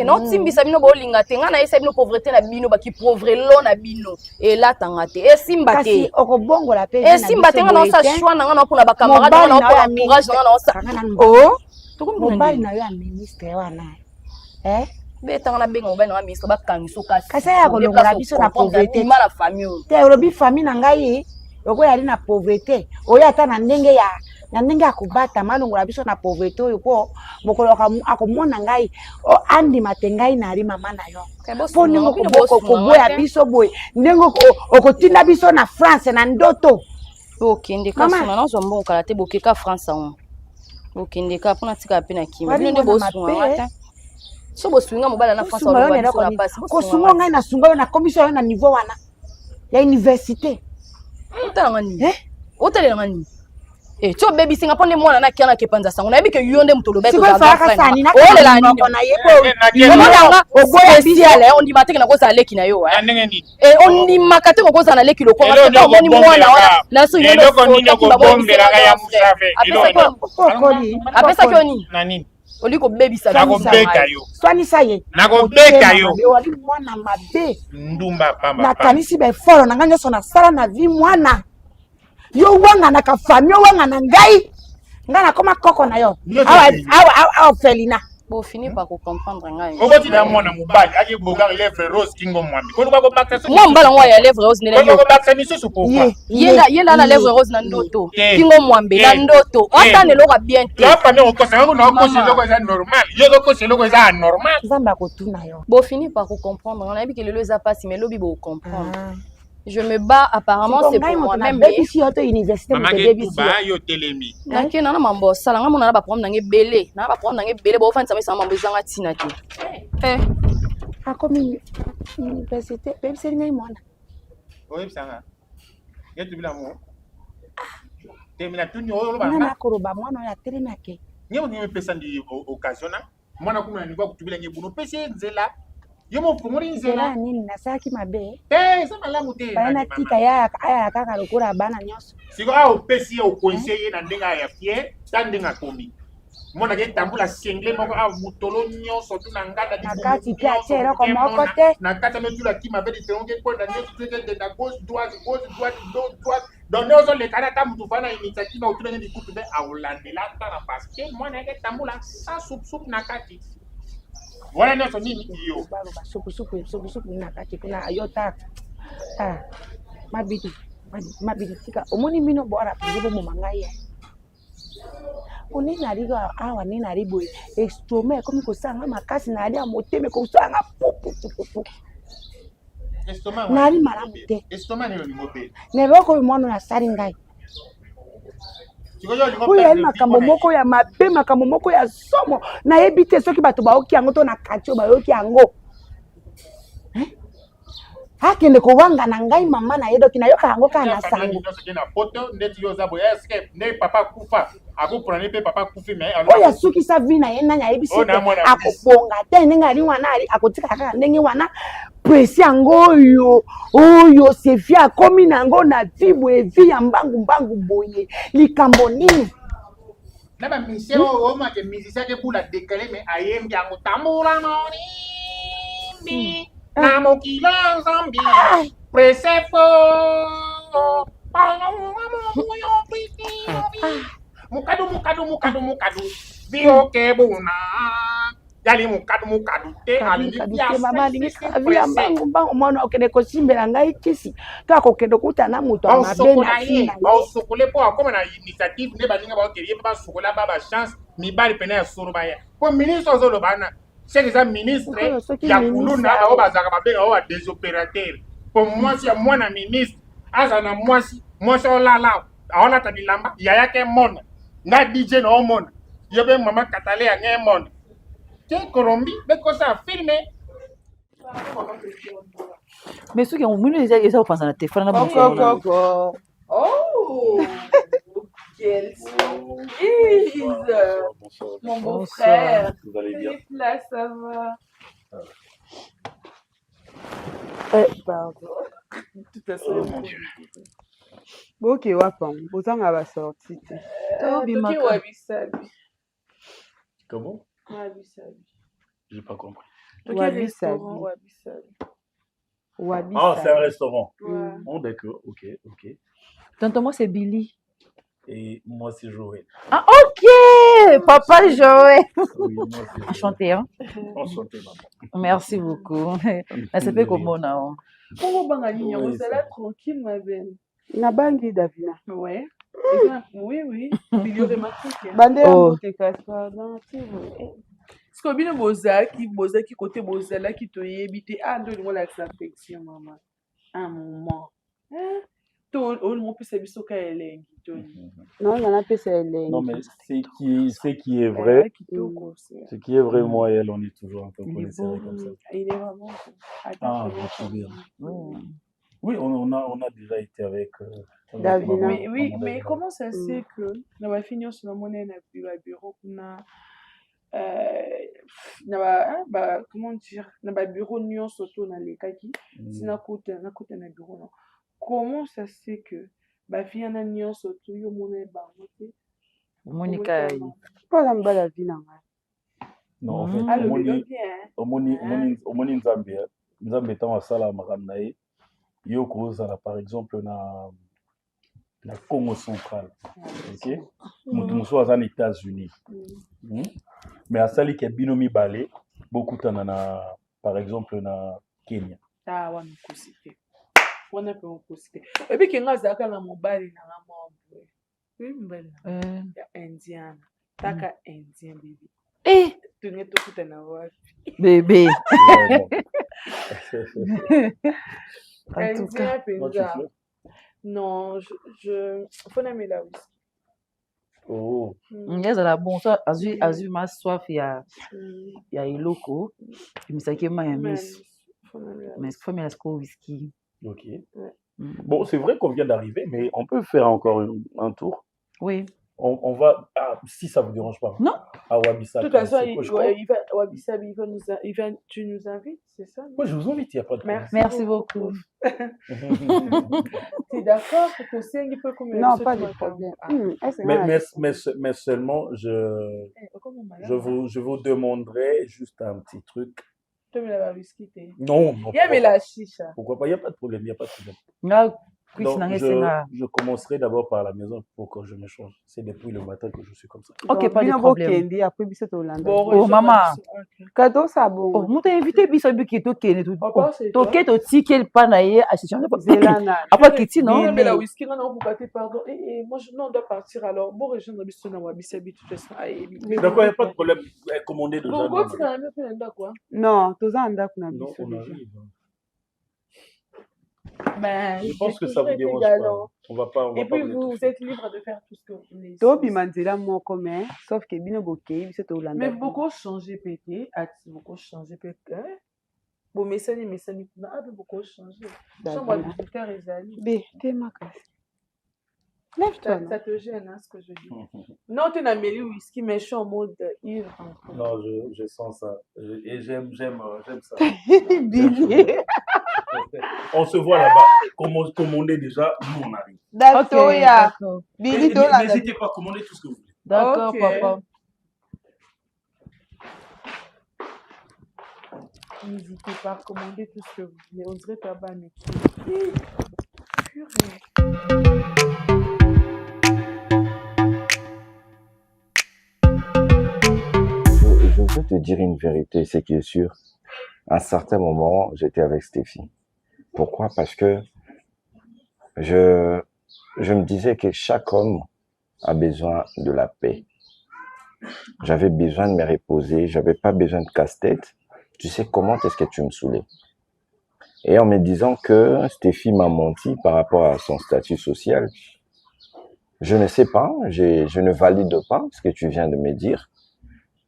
Et non, Timbi Sabino Bolinga, Tengana et Sabino pauvreté na bino, qui pauvre l'on na bino. Et là, tangate. Et Simbate. Et Simbate, on sa choix, on a pour la camarade, on a pour l'entourage, on a sa. Oh, tout comme mobile na yo ministre wana. Betanga benga mobile na ministre ba kangiso kasi. Kasi ya kolongola biso na pauvreté. Mala famille. Te olobi famille na ngai, oko yali na pauvreté. Oya ata na ndenge ya akubata malongola biso na pauvreté oyo ko mokolo akomona ngai o andi matengai na ali mama na yo. Po ningo ko boya biso boy. Ndenge okotinda biso na France na ndoto. Okende ka sona na zombo kala te bokeka France on. Okende ka pona tika pe na kimi. Nende bosunga ata. So bosunga mobala na France on na passe. Ko sunga ngai na sunga yo na commission yo na niveau wana. Ya université. Utanga ni. Otele ngani. Tu as baby singa pone mwana na kiana kepanza sango na yebi ke yonde mutolo beto za gafana ole la ni na yebo oboya bisiale on di mateke na koza leki na yo on di makate ko koza na leki loko ngata moni mwana wana na so yelo ko nini ko bombe la ya musave apesa ko ni nani oliko baby sa na ko beka yo swani saye na ko beka yo wali mwana mabe ndumba pamba na kanisi be foro na nganya so na sala na vi mwana yo wanga na ka famille wanga na ngai ngana koma koko na yo awa felina bo fini pa ko comprendre ngai oboti na mwana mubali ake boga lèvre rose kingo mwambi ko ko bakta so mo mbala ngwa ya lèvre rose ne ko bakta miso suko yela na lèvre rose na ndoto kingo mwambi na ndoto ata ne loka bien te apa ne ko sa ko na ko se loko za normal yo ko se loko za normal zamba ko tuna yo bo fini pa ko comprendre on a vu que le za passe mais lobi bo comprendre. Je me bats apparemment c'est pour moi-même mais ici auto université mon bébé ici ba yo telemi nake na mambo sala nga mona na ba problème nange belé na ba problème nange belé bo fanisa mesa mambo zanga tina te akomi université bébé c'est ngai mwana oye sanga yetu bila mo temina tuni oyo ba na koroba mwana ya telemi ake nyemo ni pesa ndi occasion na mwana kumuna ni kwa kutubila ngebuno pesa nzela yomo promori nzela nini nasaki mabe ça malamu te bana tika ya kaka lokura bana nyoso siko a opesi o conseiller na ndenga ya fier tandinga komi mona ke tambula single moko a mutolo nyoso tu na ngada di nakati pia chero ko moko te na kata me tu la kima be di teonge ko na nyoso tu de na gauche droite droite donc nyoso le kana ta mutu fana initiative o tu na di coupe be a olandela ta na parce que mona ke tambula sa sup na kati. Wala nyoso nini hiyo? Supu na kati kuna ayota. Mabidi tika. Omoni mino bora pigo mo mangai. Oni narigo awa ni naribo extreme komi ko sanga makasi na ali amoteme ko sanga pupu. Estoma. Nari maramute. Estoma ni lo ngobe. Nero ko mono na sari ngai. Kuya makambo moko ya mabe makambo moko ya somo na yebite soki bato baoki yango to na katio baoki yango hakende ko wanga na ngai mama na yedoki na yoka yango kana sango na poto ndeti yo zabo eske ne papa kufa akuprane pe papa kufi me oya suki sa vina yena nya yebisi akobonga te ndenge ali wana ali akotika kaka ndenge wana presi yango oyo sefi akomi nango na vibu evi ya mbangu boye likambo nini na ba misero o ma ke misisa ke bula décaler mais ayembi yango tambula noni na mokila zambi presefo mukadu bio ke buna yali mukadu te ali ya mama via mbangu mwana okende ko simbela ngai kisi to ko kende kutana muto amabe na fina ba sokole po akoma na initiative ne balinga ba okeriye ba sokola ba chance mi bali pena ya soro ba ya ko ministre zo lo bana c'est les ministres ya kuluna ba bazaka ba benga wa des opérateurs pour moi si mwana ministre azana mwasi olala awala tabilamba yaya ke mona na DJ no mona yobe mama katale ya nge mona Colombie, mais quoi ça filmé? Mais ceux qui ont mis les ailes, ils ont pensé à la téléphone. Oh, quelle surprise! Mon beau-frère. Vous allez bien? Là, ça va. Pardon. Tout à fait. Ok, wapam. Autant on va sortir. Comment? J'ai pas compris. Wabi restaurant Sabi. Wabi Sabi. Wabi Ah, c'est un Sabi. restaurant. Ouais. Oh, d'accord, ok. Tonton, moi, c'est Billy. Et moi, c'est Joël. Ah, ok! Papa Joël. Oui, moi, c'est Joël. Enchanté, hein? Enchanté, maman. Merci beaucoup. Ça fait comment, là? Comment Bangali, on Oui, s'est ça là va. tranquille, ma belle. Nabangi Davina. Ouais. Oui. Il y aurait ma truc. Bande Oh. te casse pas dans tu vois. Parce que bien Bozaki côté Bozala qui te yébité. Ah, donne-moi la affection, maman. Un moment. Hein? Tout le monde peut s'habiller au cas elle Non, il y en a peu c'est les. Non, mais ce qui est vrai, ce qui est vrai, Mm. moi et elle, on est toujours un peu Il est collés beau. comme ça. Il est vraiment. Ah, je suis bien. Oui, on a déjà été avec Davina. Mais oui, maman mais Davina. comment ça se fait que on va finir sur la monnaie na bureau comment dire na ba bureau nyonso to na lekaki sinakuta na bureau non. Comment ça se fait que ba fille na nyonso to yo monnaie bango te Monica. Pas la mbala Davina. Non, en fait, ah le bébé bien omoni nzambe ntango asala makambo na ye yo kozala par exemple na Congo central, ok? Moto mosusu aza na États-Unis, mais asali ke bino mibale bokutana na par exemple na Kenya. ah wana kosite wana pe kosite ebi kenga zaka na mobali na ngamo oui mbele ya indiana taka indien bibi tunge tokutana wapi Bébé. En tout cas. Indien non je faut aimer la whisky. Oh. Ngezala bon so azwi ma soif ya iloko emisaki ma ya miso mais faut mettre la whisky. Ok. Bon, c'est vrai qu'on vient d'arriver, mais on peut faire encore un tour. Oui. On va, si ça vous dérange pas. Non. À Wabi Sabi. De toute façon, Wabi Sabi, tu nous invites, c'est ça? Moi, je vous invite, il n'y a pas de problème. Merci beaucoup. Tu es d'accord que tu sais un peu comme non, pas de problème. Mais seulement, je vous demanderai juste un petit truc. Tu mets la whisky. Non. Il y a la chicha. Pourquoi pas? Il n'y a pas de problème, il n'y a pas de problème. Donc, je commencerai d'abord par la maison pour que je me change. C'est depuis le matin que je suis comme ça. Ok, pas de problème. Oh, maman. Cadeau, ça bon. Oh, nous t'ai invité, puis ça veut qu'il te kenne tout. Toi, tu aussi quel panaïe à ce genre de après Kitty, non? Mais la whisky, non, vous battez, pardon. Moi, non, on doit partir alors. Bon, rejoindre Bisson à Wabi Sabi, tout ça. D'accord, il n'y a pas de problème. Commandez déjà. Bon, tu n'as même pas quoi? Non, tu as un d'accord. Non, on arrive. Ben, je pense que ça vous dérange pas. On va pas. Et puis vous êtes libre de faire tout ce que vous voulez. Tobi Mandela mon commun, sauf que Bino Bokeh, c'est Hollande. Mais beaucoup changé pété, beaucoup changé pété. Bon, mais ça beaucoup changé. Chambre d'habiteur et amis. B, t'es ma casse. Lève-toi. Ça te gêne, hein, ce que je dis. Non, tu n'as mêlé whisky, mais je suis en mode ivre. Non, je sens ça. Et j'aime ça. Billy. On se voit là-bas. Commandez déjà, nous on arrive. D'accord. Billy, n'hésitez pas à commander tout ce que vous voulez. D'accord, papa. N'hésitez pas à commander tout ce que vous voulez. On dirait pas bas, mais Je veux te dire une vérité, c'est qui est sûr. À un certain moment, j'étais avec Stéphie. Pourquoi? Parce que je me disais que chaque homme a besoin de la paix. J'avais besoin de me reposer, j'avais pas besoin de casse-tête. Tu sais comment est-ce que tu me saoulais? Et en me disant que Stéphie m'a menti par rapport à son statut social, je ne sais pas, je ne valide pas ce que tu viens de me dire.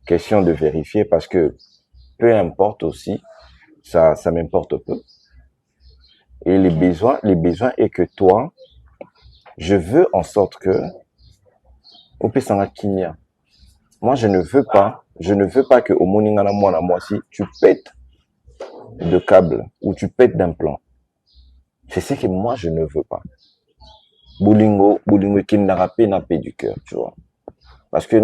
Question de vérifier parce que peu importe aussi, ça m'importe peu. Et les besoins est que toi, je veux en sorte que moi je ne veux pas que au moningana moi si tu pètes de câble ou tu pètes d'implant. C'est ce que moi je ne veux pas. Boulingo qui n'a pas na paix du cœur, tu vois. Parce que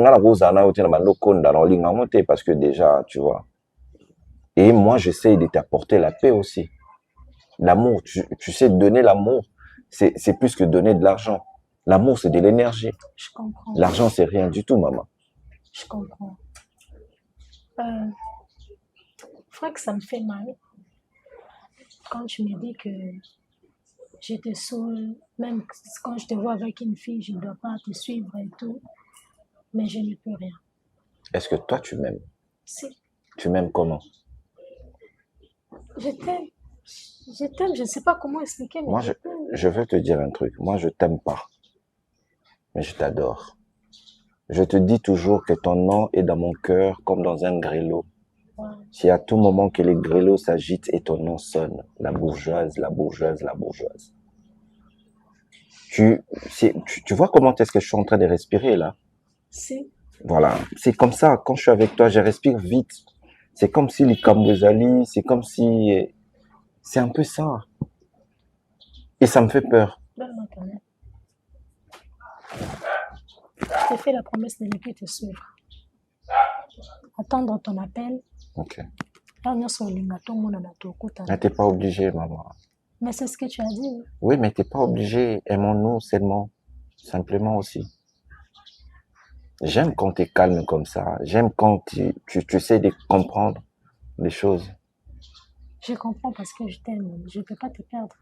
parce que déjà, tu vois. Et moi, j'essaie de t'apporter la paix aussi. L'amour, tu sais, donner l'amour, c'est plus que donner de l'argent. L'amour, c'est de l'énergie. Je comprends. L'argent, c'est rien du tout, maman. Je comprends. Franck, ça me fait mal. Quand tu me dis que j'étais saoule, même quand je te vois avec une fille, je ne dois pas te suivre et tout. Mais je ne peux rien. Est-ce que toi, tu m'aimes? Si. Tu m'aimes comment? Je t'aime. Je t'aime, je ne sais pas comment expliquer. Mais moi, je veux te dire un truc. Moi, je t'aime pas. Mais je t'adore. Je te dis toujours que ton nom est dans mon cœur comme dans un grelot. Ouais. Si à tout moment que les grelots s'agitent et ton nom sonne, la bourgeoise, la bourgeoise, la bourgeoise. Tu vois comment est-ce que je suis en train de respirer là? Si. Voilà. C'est comme ça. Quand je suis avec toi, je respire vite. C'est comme si les Kambozali, c'est comme si... C'est un peu ça. Et ça me fait peur. Je t'ai fait la promesse de ne plus te suivre. Attendre ton appel. Ok. Mais t'es pas obligé, maman. Mais c'est ce que tu as dit. Oui, mais t'es pas obligé. Aimons-nous seulement. Simplement aussi. J'aime quand tu es calme comme ça. J'aime quand tu sais de comprendre les choses. Je comprends parce que je t'aime. Je ne peux pas te perdre.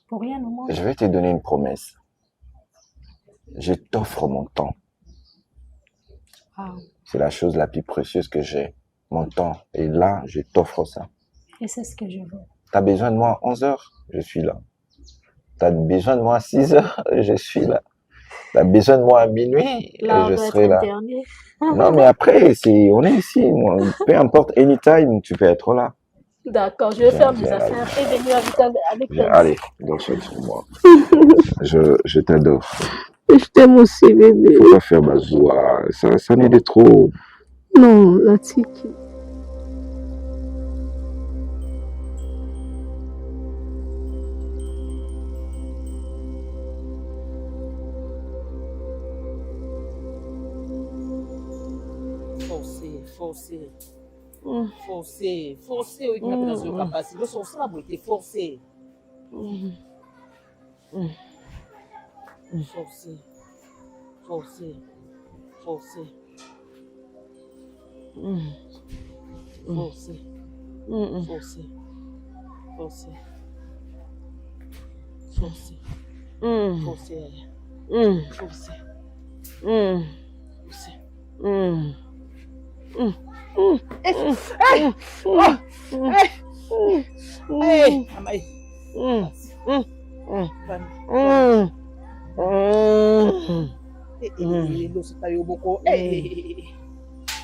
Pour rien au monde. Je vais te donner une promesse. Je t'offre mon temps. Wow. C'est la chose la plus précieuse que j'ai. Mon temps. Et là, je t'offre ça. Et c'est ce que je veux. Tu as besoin de moi à 11h? Je suis là. Tu as besoin de moi à 6h? Je suis là. Tu as besoin de moi à minuit? Là, je serai là. Dernier. Non, mais après, on est ici. Moi. Peu importe, anytime, tu peux être là. D'accord, je vais faire mes affaires et venir avec toi. Allez, donc sur moi. Je t'adore. Je t'aime aussi, bébé. Faut pas faire bazoua. Ça n'est de trop. Non, la tiki. Forcé. Forcé, oui, dans une capacité. Le forcé n'a pas été forcé. Forcé. Forcé. Forcé.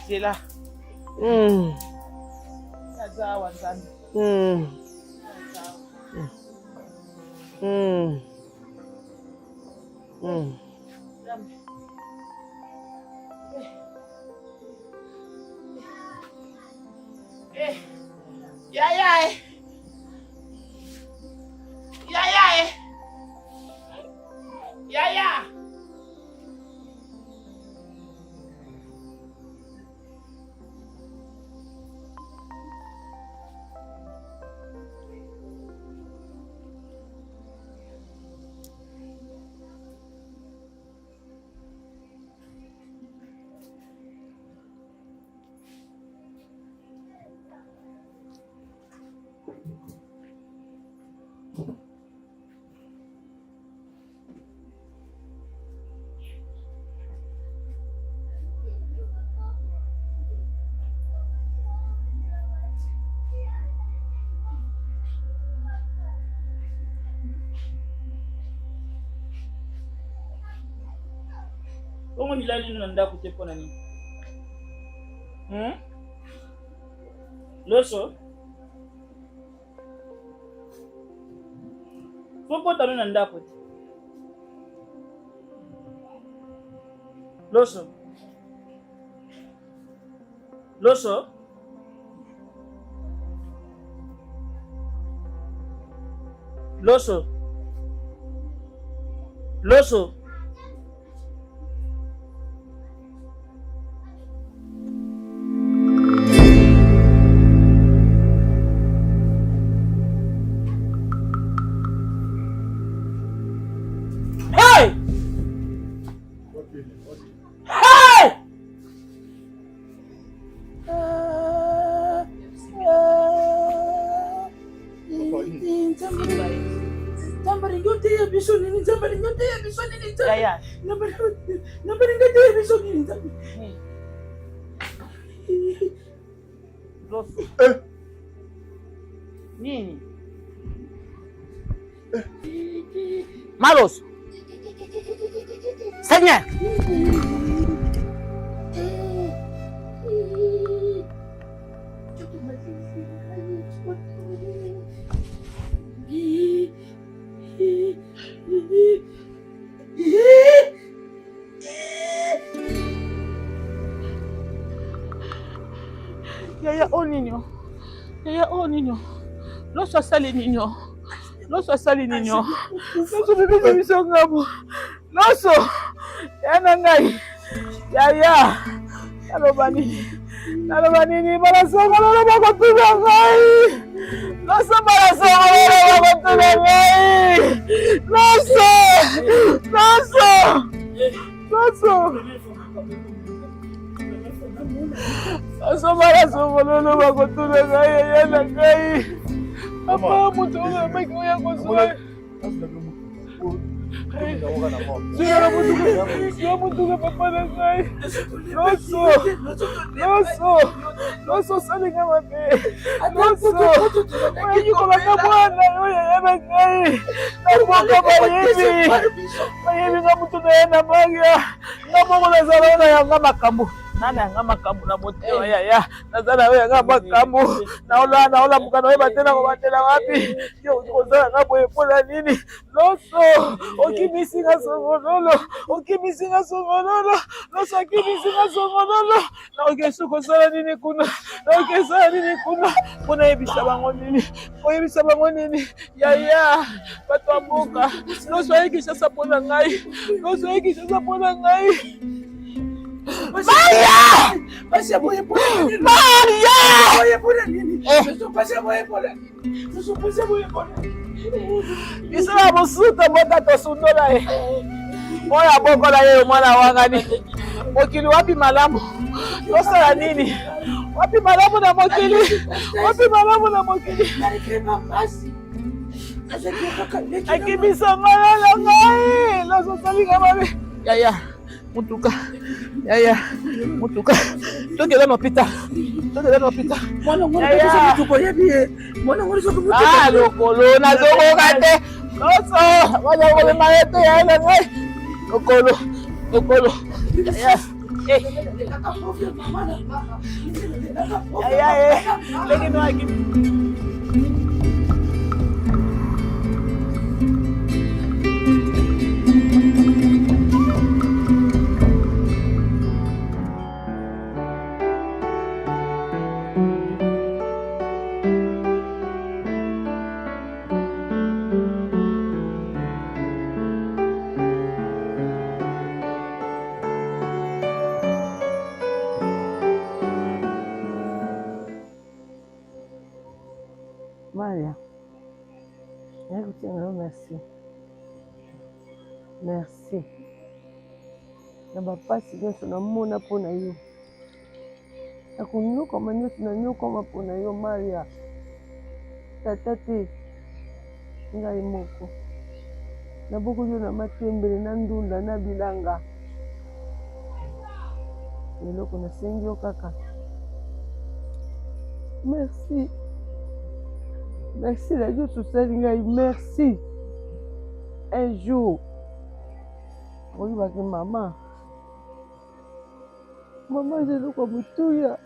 C'est là. Comment il a dit nous n'avons pas pour nani? Loso? Faut pas t'amener n'avons pas. Loso? Loso? Loso? Loso? Yaya. Nini? Malos. Seigneur. Yaya oh Nino. Yaya oh Nino. Loso asali Nino. Loso asali Nino. Loso bébé biso ngabo. Loso. Yana ngai. Yaya. Naloba nini balasongolo bakotuna ngai. Loso balasongolo bakotuna ngai. Loso. Asomara somolo bakotuna ngai yana ngai. Papa mutu meki oya kosoa. Sio mutu papa na ngai. Loso salinga mabe. Loso. Oyi kolaka mwana oya yana ngai. Naboka bayebi. Bayebi nga mutu na yana magia. Nabongo nazala na yanga makambo. Nana yanga makambo na motema yaya. Nazala we yanga makambo. Naola mukana we batela ko batela wapi? Yo kozala nga boye pona nini? Loso. Okimisinga songololo. Loso okimisinga songololo. Na okesu kosala nini kuna? Kuna yebisa bango nini? Yaya. Bato amboka. Loso ayekisa sapona ngai. Maria! Pasha boye pole. Maria! Boye pole nini? Pasha boye pole. Isala musuta bota tosundola Moya bokola ye mwana wangani. Mokili wapi malamu? Tosala nini? Wapi malamu na mokili? Akibisa malala ngai. Loso salinga mabe. Yaya. Mutuka. Tokela nopita. Mwana ngoni soko mutuka. Ah, lokolo na zoko kate. Loso, wala ngole maete ya ina ngai. Lokolo. Ya. Legi no aki. Maria, merci. Na bapasi nyonso namona mpona yo. Nakonyokoma nyonso nanyokoma mpona yo Maria. Tata te ngai moko. Naboko yo na matembele na ndunda na bilanga. Eloko nasengi yo kaka. Merci la Dieu tout ça merci. Un jour oui parce que maman j'ai le komutuya.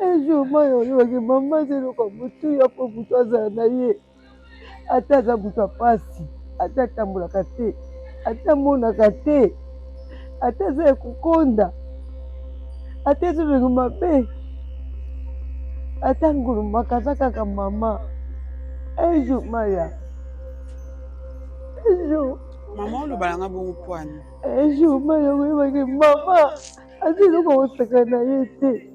Un jour maman j'ai le komutuya pour toi zanaye. Ata za buta pasi, ata tambula kate, ata mona kate, ata za kukonda, ata za mabe. Ata ngulu makazaka ka mama. Un jour Maya. Un jour. Maman le balanga bongo poani. Un jour Maya webake mama. Azilo ko sakana yete.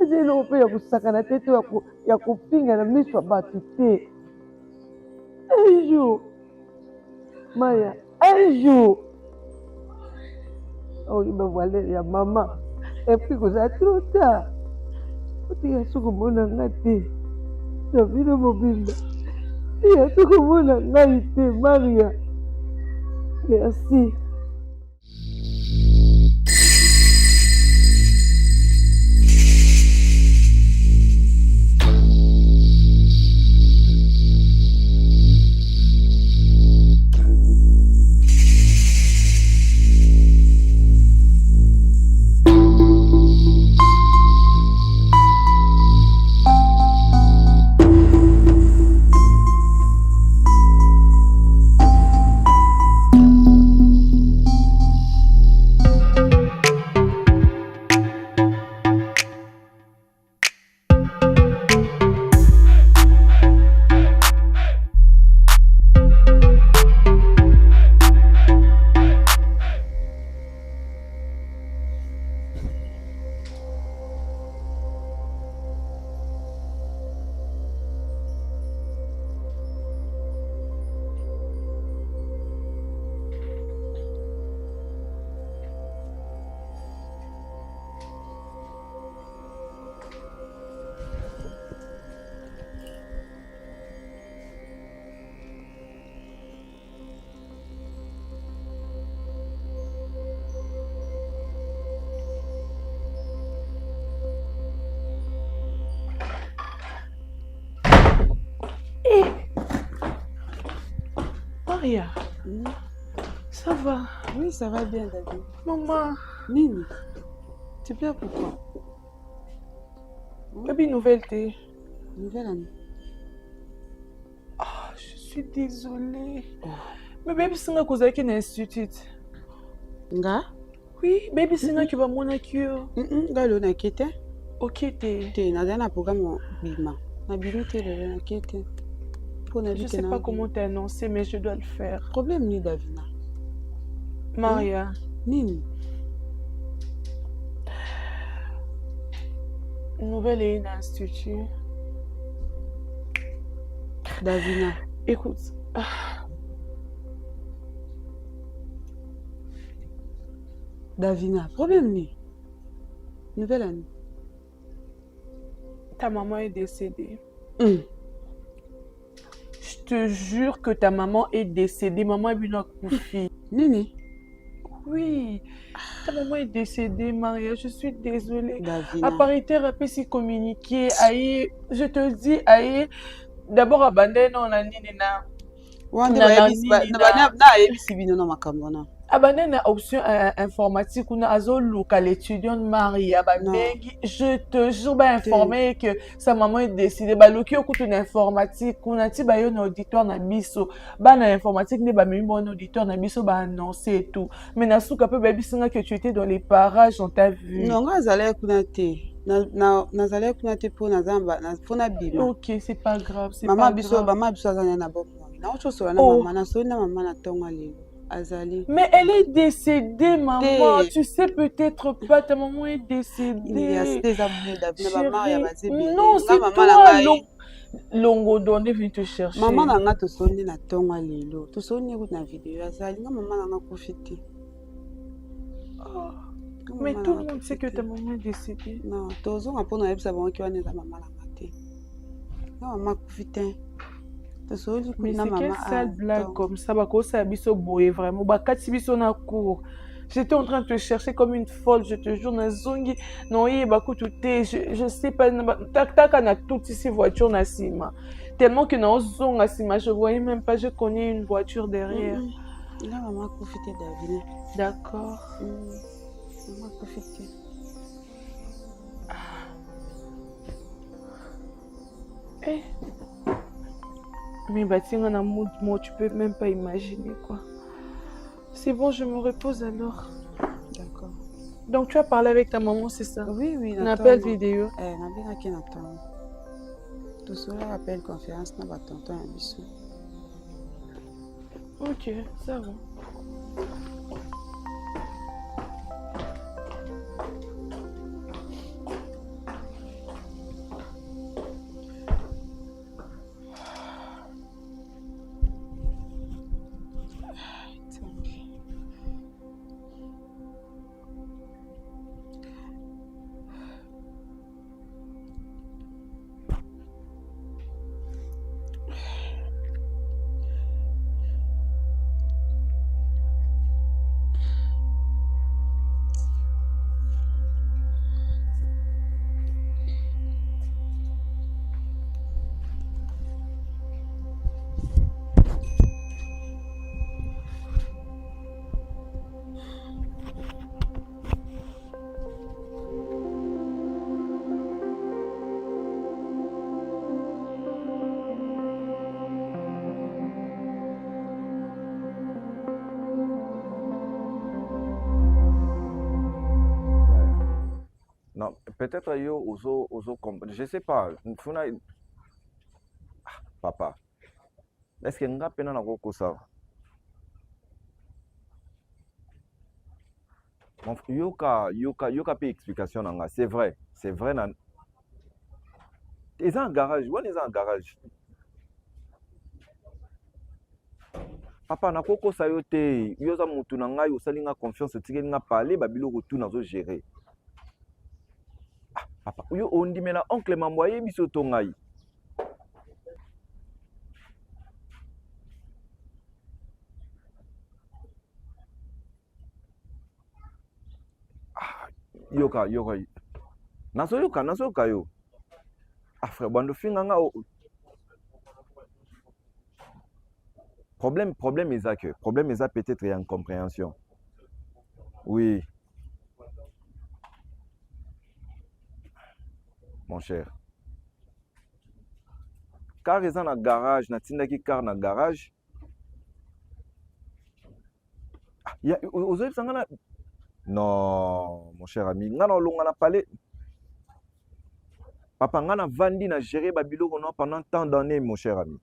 Azilo pe ya kusakana tete ya kupinga na miswa batu te. Un jour Maya. Un jour. Oh il me voit ya mama. Et puis que ça trop tard. Tia sukumona ngati. Davide mobile. Tia sukumona ngai te Maria. Merci. Maria, ça va? Oui, ça va bien, David. Maman. Nini, tu pleures pourquoi? Baby, nouvelle thé. Nouvelle année. Ah, je suis désolée. Oh. Mais baby, c'est nga kozaki na institut. Nga? Oui, baby, c'est nga qui va mon accueil. Nga lo na kete. Ok, té. Té, na dana programme bima. Na bimité le na kete. Je ne sais pas comment t'as annoncé, mais je dois le faire. Problème ni Davina. Maria. Nini. Nouvelle et une institut. Davina. Écoute. Davina, problème ni. Nouvelle année. Ta maman est décédée. Je te jure que ta maman est décédée. Maman est une fille. Nini. Oui. Ta maman est décédée, Maria. Je suis désolée. Davina. À parité, rapide, si communiquer. Aïe, je te dis, aïe. D'abord, abandonne, on a nina. Abandonne la option informatique. On a local étudiant Maria. Je te jure, informé que sa maman est décédée. Loki au une informatique. On a dit un auditoire na biso. Na informatique ne ba même bon auditeur na biso ba annoncer et tout. Mais na souka peu baby singa que tu étais dans les parages, on t'a vu. Non, nazale kunate. Nazale kunate pour nazamba, pour na bima. Ok, c'est pas grave, c'est pas grave. Maman biso azana na bon. Na ocho so na maman na so na maman na tonga lelo. Azali. Mais elle est décédée, maman. Tu sais peut-être pas, ta maman est décédée. Non, c'est toi. Longo donné vient te chercher. Maman nanga to soni na tonga lelo. To soni ku na vidéo azali. Nga maman nanga profiter. Mais tout le monde sait que ta maman est décédée. Non, tozo ngapona yebisa bango ki wana eza maman nanga te. Nga maman profiter. Mais c'est quelle sale blague comme ça? Ça biso boye vraiment. Bakati biso na cour. J'étais en train de te chercher comme une folle. Je te jure, na zongi. Non, je sais pas. Taka na toutes ces voitures na sima. Tellement que dans zonga sima, je voyais même pas. Je connais une voiture derrière. Là, maman profiter d'avenir. D'accord. Maman profiter. Eh. Mais Batinga na mood, moi, tu peux même pas imaginer quoi. C'est bon, je me repose alors. D'accord. Donc tu as parlé avec ta maman, c'est ça? Oui, oui. Un appel vidéo. Tout cela appel conférence na tonton à biso. Ok, ça va. peut-être yo je sais pas. Papa. Est-ce que nga pena na koko ça? Yoka pe explication nanga, c'est vrai na. Ils ont un garage, ouais, ils ont un garage. Papa na koko sa yo te, yo za mutu na ngai osali nga confiance tikeli nga parler ba biloko tout nazo gérer. Ah, papa, yo ondimela oncle mamboye biso to ngai. Ah, yoka. Nazo yoka yo. Ah frère, bando finga nga problème est ça que peut-être il y a une compréhension. Oui. Mon cher. Car ils ont un garage, na tindaki car na garage. Ah, il y a aux autres sangana. Non, mon cher ami, ngana longa na palais. Papa ngana vandi na gérer babilo pendant tant d'années, mon cher ami.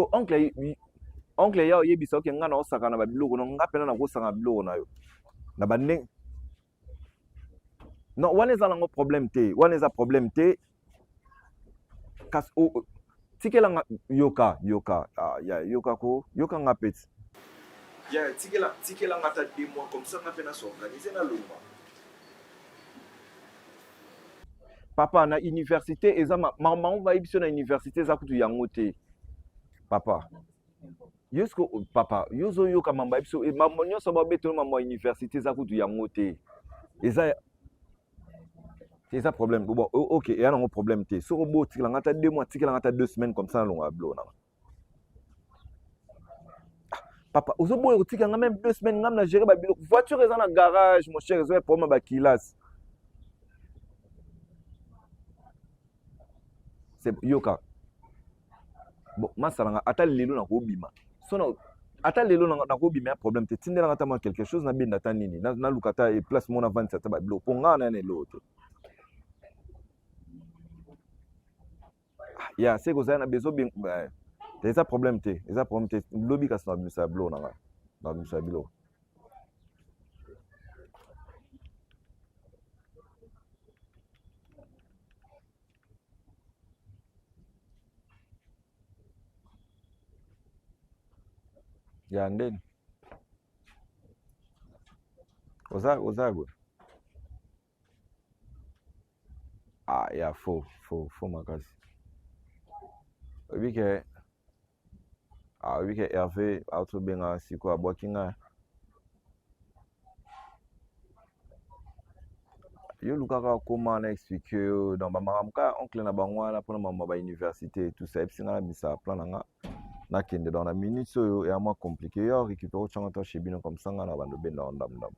Parce que oncle ya oyebisa ke ngana osaka na babilo kono ngapena na kosanga bilo na yo. Na bande. Non, wana eza nango problème te. Wana eza problème te. Kas o tikela nga yoka. Ah, ya yoka ko, yoka nga peti. Ya tikela nga ta 2 mois comme ça ngapena s'organiser na luma. Papa na université eza maman va ibiso na université za kutu yango te. Papa. Yosko papa, yozo yoka mamba ibiso e maman nyonso ba beto maman université za kutu yango te. C'est ça problème. Bon, ok, il y a un problème. Si on a 2 mois, 2 semaines comme ça, on va bloquer. Papa, vous avez même 2 semaines, on a géré la voiture est dans le garage, mon cher, vous avez problème avec Kilas. C'est Yoka. Bon, moi, ça va attendre les lots dans le bima. Attends les lots dans le bima, problème. Tu sais, on quelque chose, on a bien d'attendre. On a Lukata et place mon avant, ça va bloquer. On a un l'autre. Ya c'est que ça na besoin bien c'est ça problème te lobby ka sa misa blo na misa bilo ya ndeni ozago ah ya faux makasi oui que Hervé auto benga siko abokinga yo lukaka comment na expliquer dans ba maramka oncle na bangwa na pona mama ba université tout ça epsinga na bisa plan nga na kende dans la minute so ya moins compliqué yo récupérer changa to chez bino comme ça nga na bando benda ndam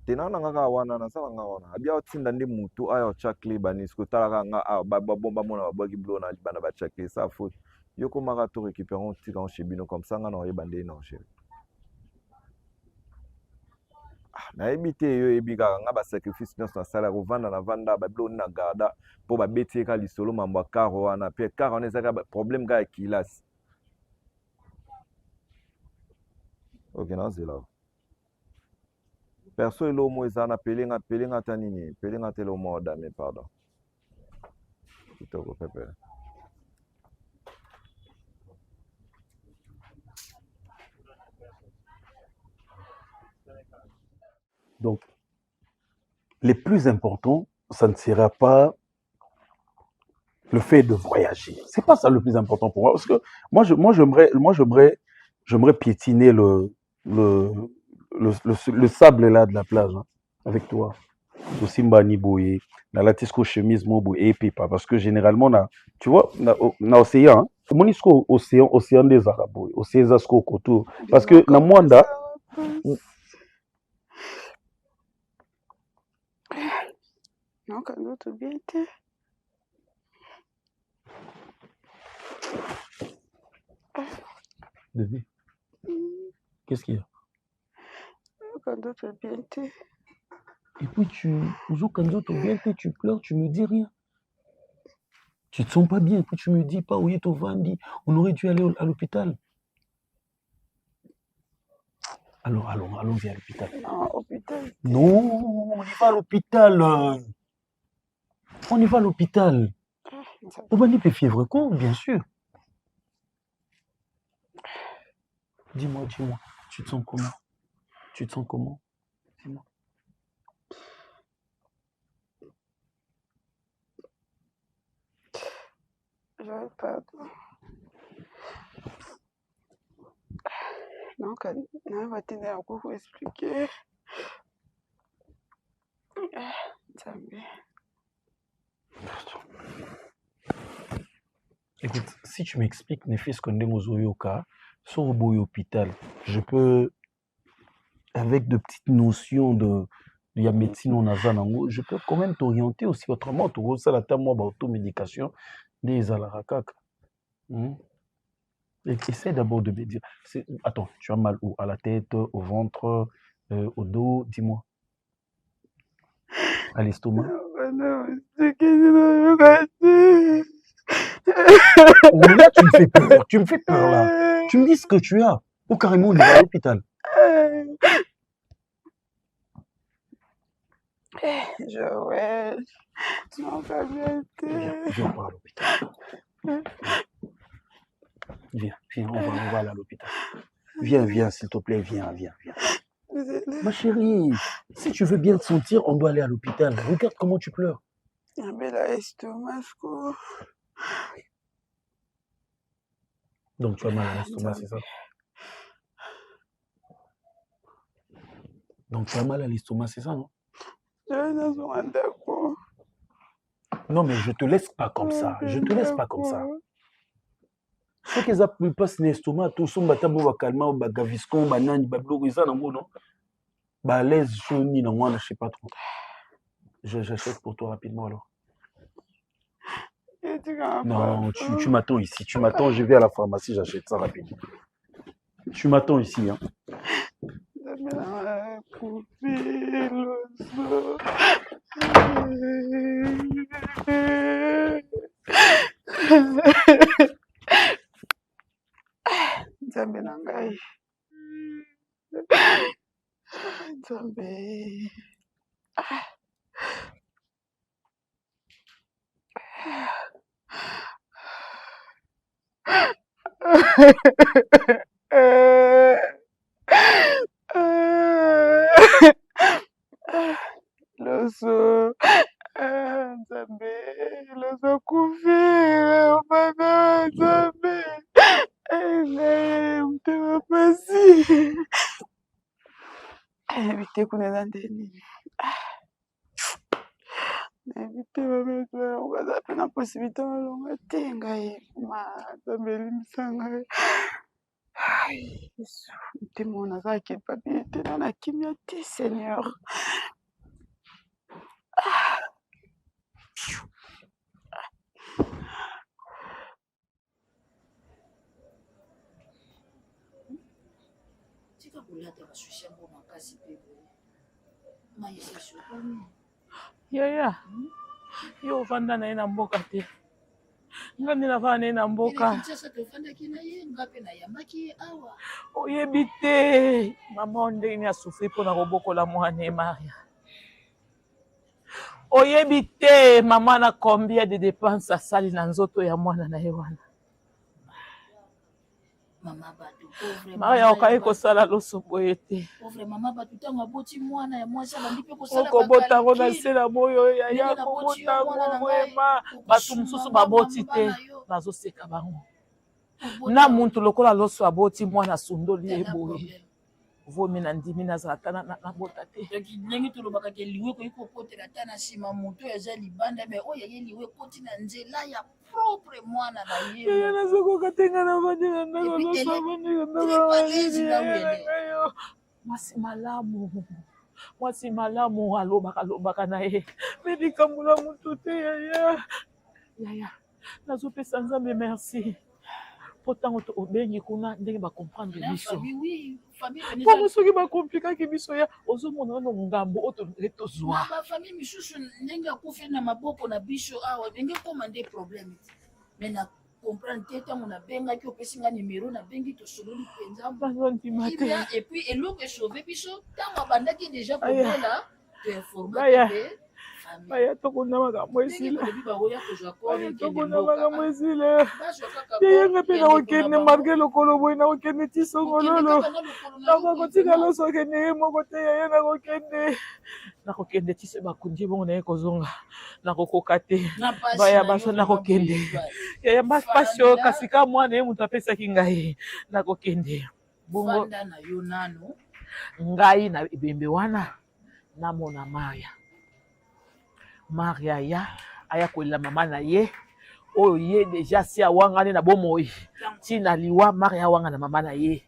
tena na ngaka wana na sala nga wana abia otinda ndi mutu ayo chakli banisco talaka nga ba bomba mona baboki blo na libana ba chakli ça faute yo komaka to récupérer tika en chez bino comme ça nga na yebande na chéri na ebité yo ebika nga ba sacrifice nyonso na sala kovanda na vanda ba blo na garda po ba beti ka lisolo mambo karo wana pe karo na ezaka problème ga kilas OK na zela perso elo mo ezana pelinga tanini pelinga telo mo dame pardon kitoko pepe. Donc le plus important ça ne sera pas le fait de voyager. C'est pas ça le plus important pour moi parce que moi j'aimerais piétiner le sable là de la plage hein, avec toi. Au Simba Niboye, dans la tisco chemise mobo et pipa parce que généralement tu vois na océan hein, monisco océan des arabes océan zasco koto parce que na mwanda non quand d'autres bien été Bébé, qu'est-ce qu'il y a? Quand d'autres bien t'es. Et puis tu pleures, tu me dis rien. Tu te sens pas bien, et puis tu me dis pas où est ton Vandi. On aurait dû aller à l'hôpital. Alors, allons-y à l'hôpital. Non, hôpital. Non, on y va à l'hôpital. On y va à l'hôpital. On va niper fièvre quoi, bien sûr. Dis-moi, tu te sens comment? Tu te sens comment? Dis-moi. J'avais pardon. Donc, on va tenir un coup pour expliquer. Écoute, si tu m'expliques, ne fais-ce qu'on est aux Oyoka, sur le hôpital, je peux, avec de petites notions de la médecine en Azanango, je peux quand même t'orienter aussi autrement. Tu vois, ça, la table, moi, automédication, des alarakak. Essaie d'abord de me dire. Attends, tu as mal où? À la tête, au ventre, au dos, dis-moi. À l'estomac? Mais là, tu me fais peur là. Tu me dis ce que tu as. Ou carrément, on est à l'hôpital. Joël, tu m'as pas bien été. Viens, on va à l'hôpital. Viens, on va aller à l'hôpital. Viens, s'il te plaît, viens. Ma chérie, si tu veux bien te sentir, on doit aller à l'hôpital. Regarde comment tu pleures. Donc tu as mal à l'estomac, c'est ça? Donc tu as mal à l'estomac, c'est ça, non? Non, mais je te laisse pas comme ça. Ce qu'ils appellent pas l'estomac, tout ça, batabo calma, bagaviscon, banane, bablo, ça, non? Bah, l'aise, jaune, non, je sais pas trop. J'achète pour toi rapidement alors. Non, tu m'attends ici. Tu m'attends, je vais à la pharmacie, j'achète ça rapidement. Tu m'attends ici, hein. Nzambe na ngai. Nzambe. Loso. Nzambe. Loso kufira. Bana Nzambe. Mtema pasi. Bite kuneza ndeni. Bite bameza ukaza pena possibilité malonga te ngai ma Nzambe elimisa ngai. Mtema wana azalaki papier te na kimia te Seigneur. Yaya, yo vanda na ye na mboka te. Nga nde navanda na ye na mboka. Oyebi te mama ndenge asufri mpona kobokola mwana ye Maria. Oyebi te mama na combien de dépenses asali na nzoto ya mwana na ye wana. Maria okai kosala loso boye te. Okobota ngo na se na moyo yaya kobota ngo mwema. Bato mosusu baboti te bazoseka bango. Na muntu lokola loso aboti mwana sundoli ye boye. Vomi na ndimi nazalaka na bota te. Ndenge tolobaka ke liwe ko ikokotela ta na sima moto eza libanda be oyo ye liwe koti na nzela ya propre mwana na ye. Ya nazokoka tenga na bandi na ndako loso bandi na ndako. Mwasi malamu alobaka na ye. Medikambula mutu te yaya. Nazopesa Nzambe merci. pourtant obengi kuna ndenge ba comprendre biso Oui, famille pour soki ba compliquer ki biso ya ozomona no ngambo oto etozwa ba famille misusu ndenge akufi na maboko na biso awa ndenge komande problème mais na comprendre te ntango nabengaki opesi nga numero nabengi tosololi mpenza et puis eloko esauve biso ntango abandaki déjà kobela toinforma aya tokunda makambo esile yeyanga mpe nakokende marke lokolo boye nakokende ti songololo nakokotika loso akende ye moko te yaya nakokende ti se bakundi bongo naye kozonga nakokoka te baya baso nakokende yaya mpasi oyo kasi ka mwana ye moto apesaki ngai nakokende bongo ngai na ebembe wana namona Maria ya aya kolela mama na ye oyo ye deja si awangane na bomoi tina liwa Maria wanga na mama na ye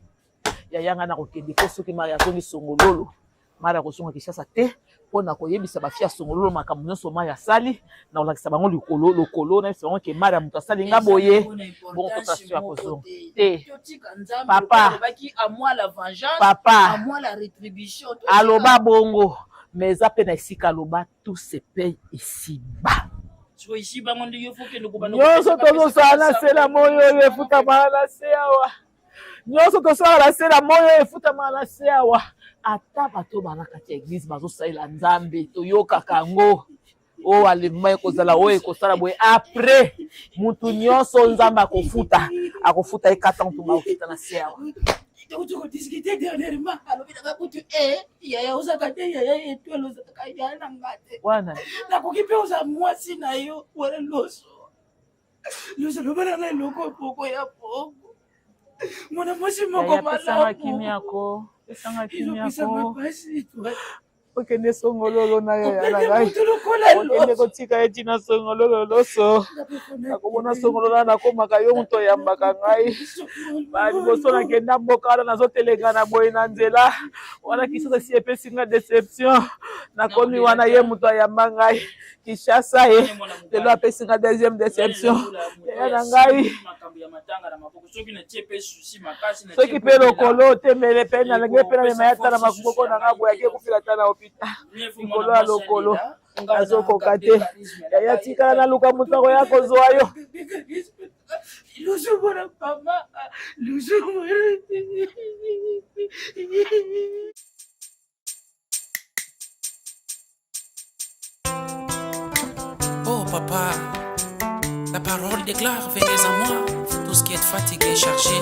yayanga na kokende ko soki Maria zongi songololo Maria kosonga kishasa te pona koyebisa bafia songololo makambo nyonso Maria sali na olakisa bango lokolo na bango ke Maria mutu asali nga boye bongo kotasio ya kozonga te papa aloba bongo mais eza mpe na esika aloba tout se paye ici-bas nyonso tozosala na se na moi oyo efutama na se awa nyonso tosala na se na moi oyo efutama na se awa ata bato bana kati ya eglise bazosalela nzambe toyokaka yango oyo alema ekozala oyo ekosala boye après mutu nyonso nzambe akofuta ekata mutu bakofuta na se awa tu discuter dernièrement alors il a yaya osaka te yaya étoile osaka yaya na ngate wana na kokipe osa mwasi na yo wala loso lobana na loko poko ya poko mwana mwasi moko malamu pesanga kimyako okende songololo na yo ya ngai okende kotika eti na songololo loso nakomona songololo nakomaka yo moto oyambaka ngai baliboso nakenda mboka wana nazotelenga na boye na nzela wana kisasa si epesi nga deception nakomi wana ye moto ayamba ngai Kishasa ye lelo apesi nga deuxième déception ya na ngai soki mpe lokolo otemele mpe nalingi mpe namema ya tala makuboko na nga boye ake kofila ta na hôpital likolo ya lokolo azokoka te yaya tikala naluka motango ya kozwa yo Oh papa, la parole déclare, venez à moi, tout ce qui est fatigué, chargé,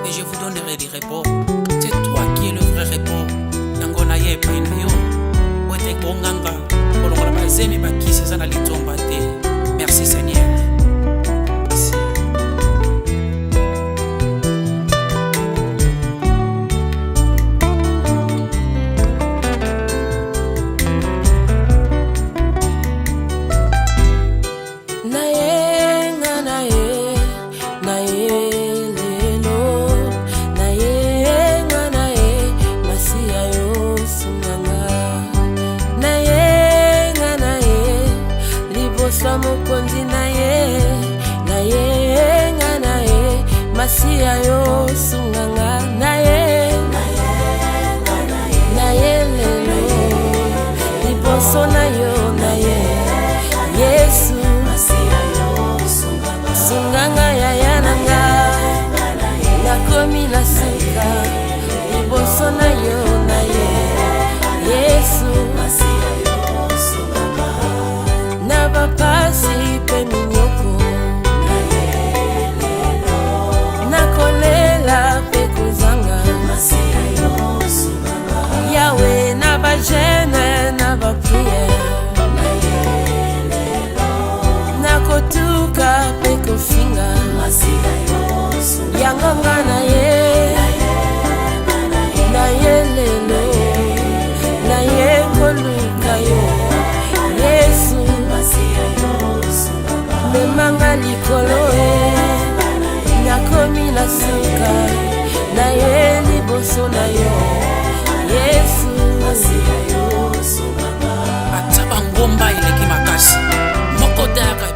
et je vous donnerai du repos. C'est toi qui es le vrai repos. Nangona ye painayo, wete bonganga, kolongola bazemi bakisi sana litomba te. Merci Seigneur. Merci. Masia yo sunganga na ye lelo liboso na yo na ye Yesu masia yo sunganga ya nanga nakomi na suka liboso na yo na ye Yesu masia yo sunganga na bapasi pe minyoko nakolela pe kozanga masia yo sunganga yawe na ba jeune na ba prière nakotuka pe kofinga masia yo sunganga yanganga na ye lelo na ye koluka yo Yesu masia yo sunganga memanga likolo nakomi na suka na ye liboso na yo Yesu masia yo sunganga ataba ngomba eleki makasi moko daka